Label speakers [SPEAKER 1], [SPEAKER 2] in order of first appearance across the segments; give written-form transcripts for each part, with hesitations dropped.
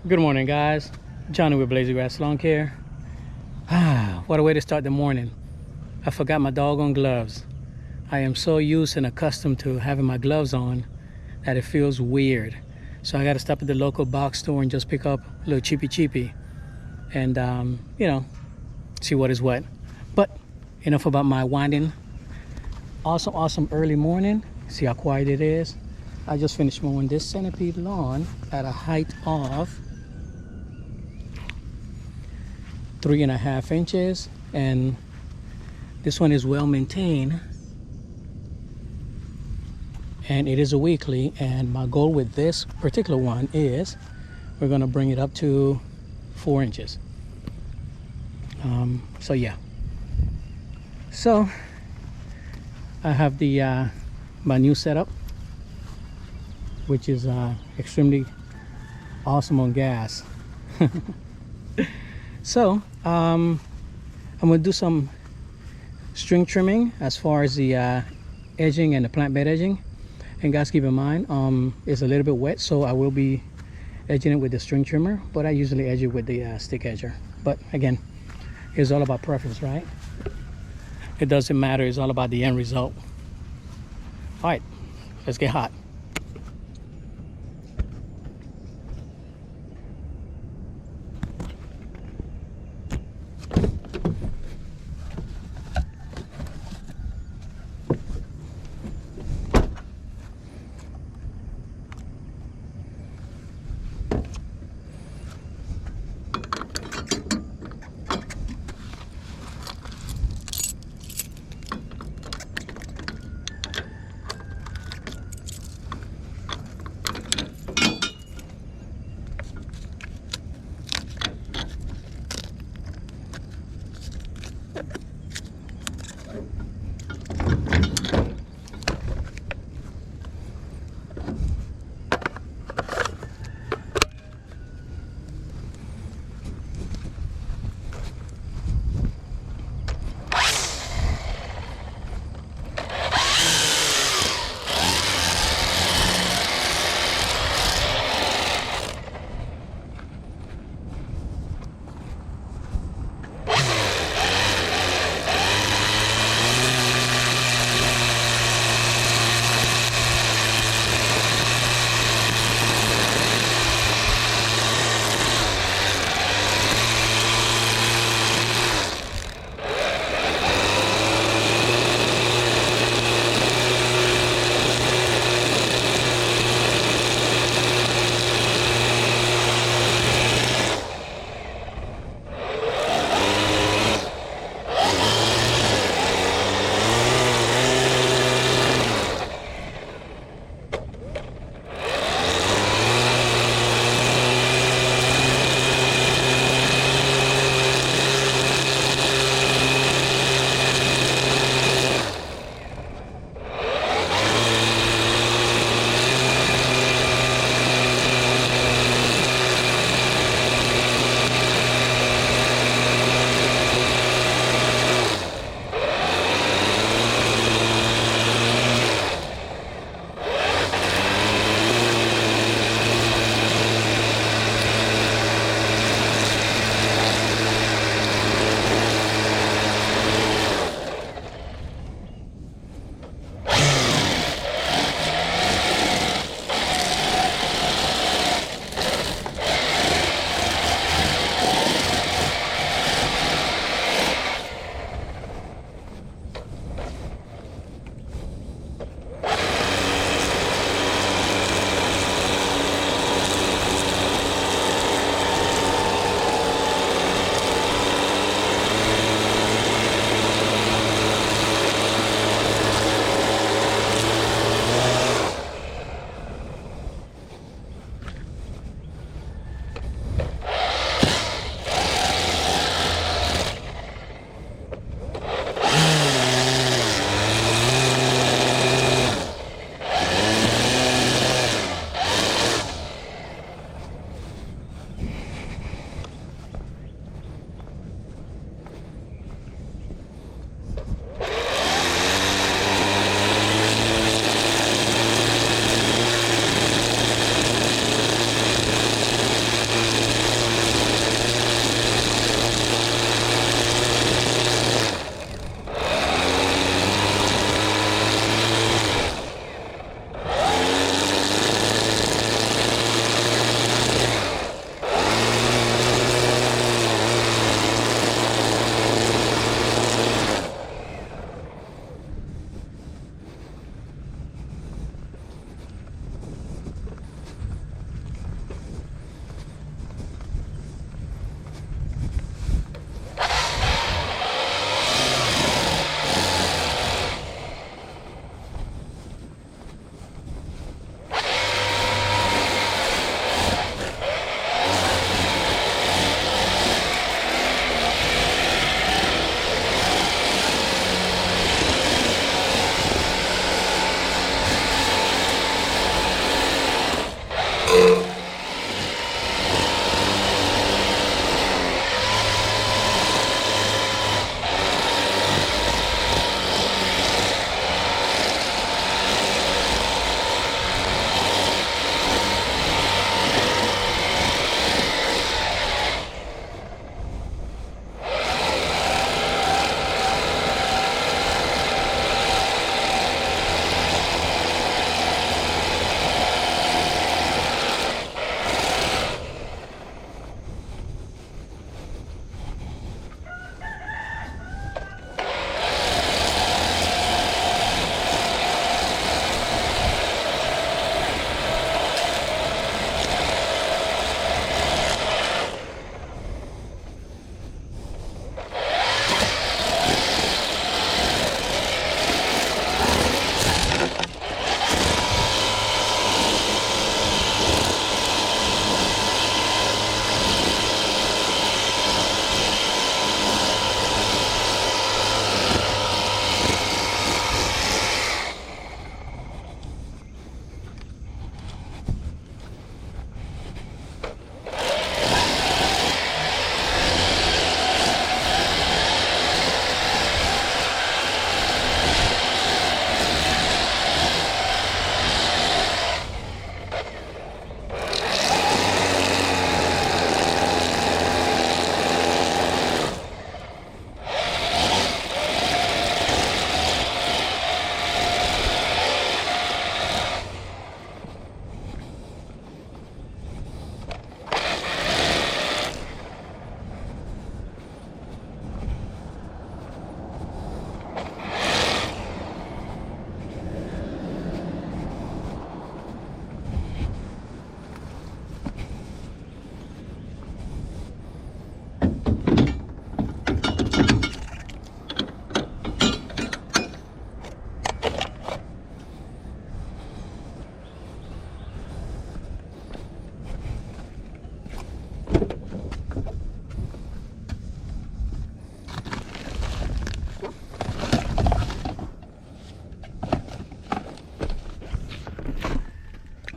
[SPEAKER 1] Good morning, guys. Johnny with Blazy Grass Lawn Care. What a way to start the morning. I forgot my doggone gloves. I am so used and accustomed to having my gloves on that it feels weird. So I got to stop at the local box store and just pick up a little cheapy and, see what is what. But enough about my winding. Awesome early morning. See how quiet it is. I just finished mowing this centipede lawn at a height of 3.5 inches, and this one is well maintained, and it is a weekly, and my goal with this particular one is we're going to bring it up to 4 inches. So yeah, so I have the my new setup, which is extremely awesome on gas. So I'm gonna do some string trimming as far as the edging and the plant bed edging. And guys, keep in mind it's a little bit wet, so I will be edging it with the string trimmer, but I usually edge it with the stick edger. But again, it's all about preference, right? It doesn't matter, it's all about the end result. All right, let's get hot.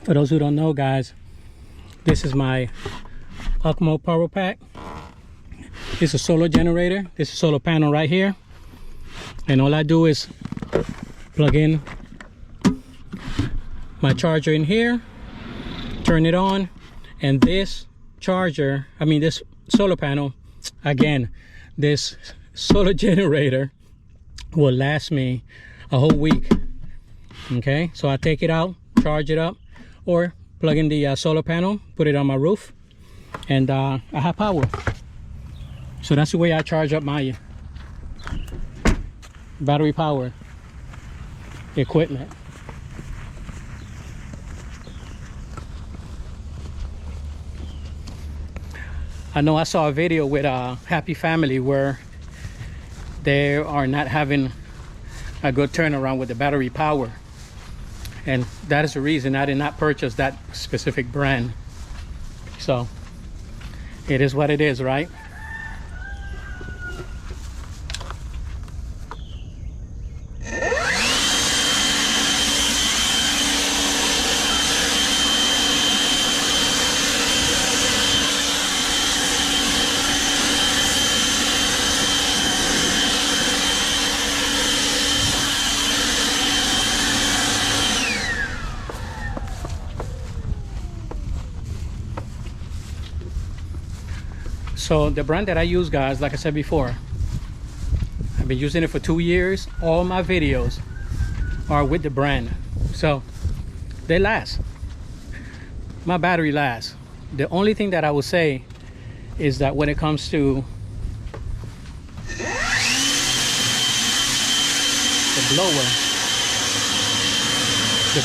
[SPEAKER 1] For those who don't know, guys, this is my Akmo power pack. It's a solar generator. This is a solar panel right here, and all I do is plug in my charger in here, turn it on, and this charger, this solar panel, again, this solar generator will last me a whole week. Okay, so I take it out, charge it up, or plug in the solar panel, put it on my roof, and I have power. So that's the way I charge up my battery power equipment. I know I saw a video with a happy family where they are not having a good turnaround with the battery power, and that is the reason I did not purchase that specific brand. So it is what it is, right? So the brand that I use, guys, like I said before, I've been using it for 2 years. All my videos are with the brand, so they last. My battery lasts. The only thing that I will say is that when it comes to the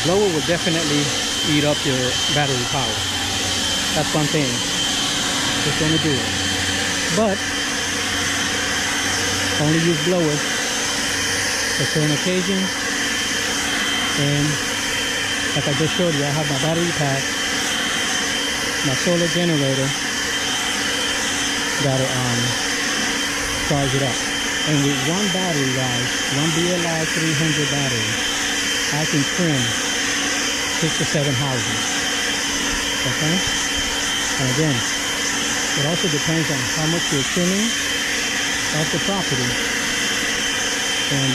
[SPEAKER 1] blower will definitely eat up your battery power. That's one thing. It's going to do it. But only use blowers for certain occasions. And like I just showed you, I have my battery pack, my solar generator, gotta charge it up. And with one battery, guys, one BLI 300 battery, I can trim 6 or 7 houses. Okay? And again, it also depends on how much you're trimming off the property and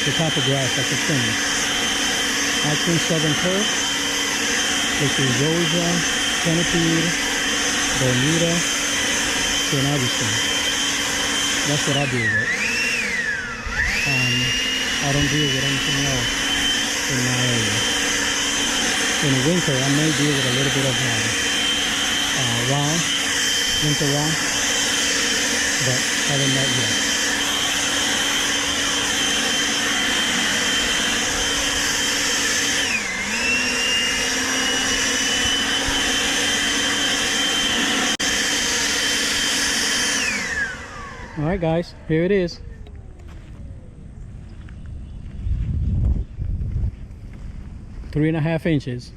[SPEAKER 1] the type of grass that you're trimming. I trim Southern Turf, which is Rosa, Centipede, Bermuda, St. Augustine. That's what I deal with. I don't deal with anything else in my area. In the winter, I may deal with a little bit of winter raw, but other than that, yeah. All right, guys, here it is. Three and a half inches.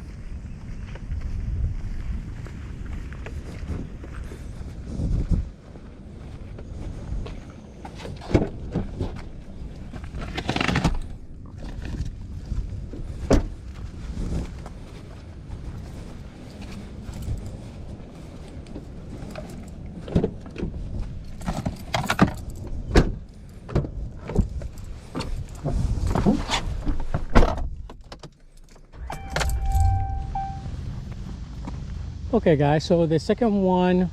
[SPEAKER 1] Okay, guys, so the second one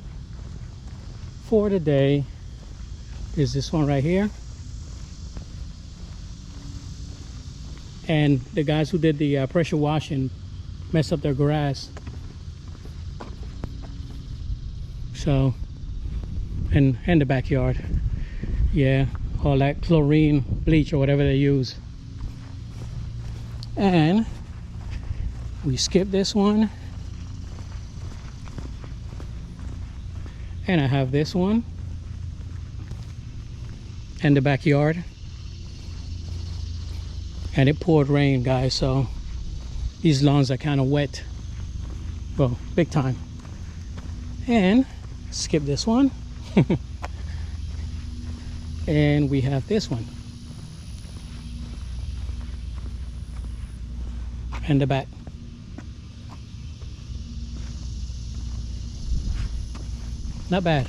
[SPEAKER 1] for today is this one right here. And the guys who did the pressure washing messed up their grass. So, and the backyard. Yeah, all that chlorine bleach or whatever they use. And we skip this one. And I have this one and the backyard, and it poured rain, guys, so these lawns are kind of wet, well, big time. And skip this one. And we have this one and the back. Not bad.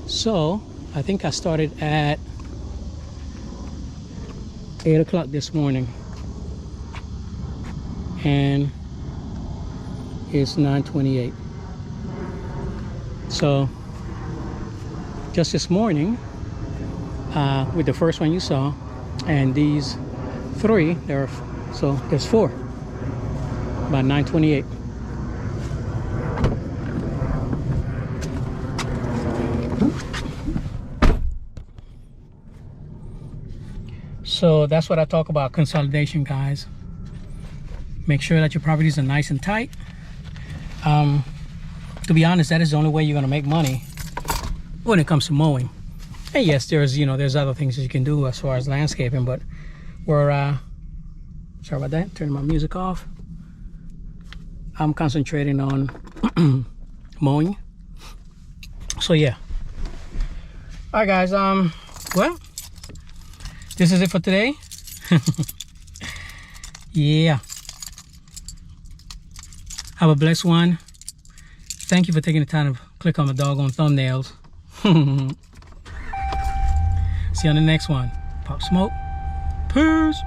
[SPEAKER 1] So I think I started at 8 o'clock this morning, and it's 9:28. So just this morning, with the first one you saw, and these 3, so there's 4, about 9:28. So that's what I talk about, consolidation, guys. Make sure that your properties are nice and tight. To be honest, that is the only way you're going to make money when it comes to mowing. And yes, there's other things that you can do as far as landscaping, but we're sorry about that, turning my music off. I'm concentrating on mowing. So yeah. All right, guys. Well, this is it for today. Yeah. Have a blessed one. Thank you for taking the time to click on the doggone thumbnails. See you on the next one. Pop Smoke. Peace.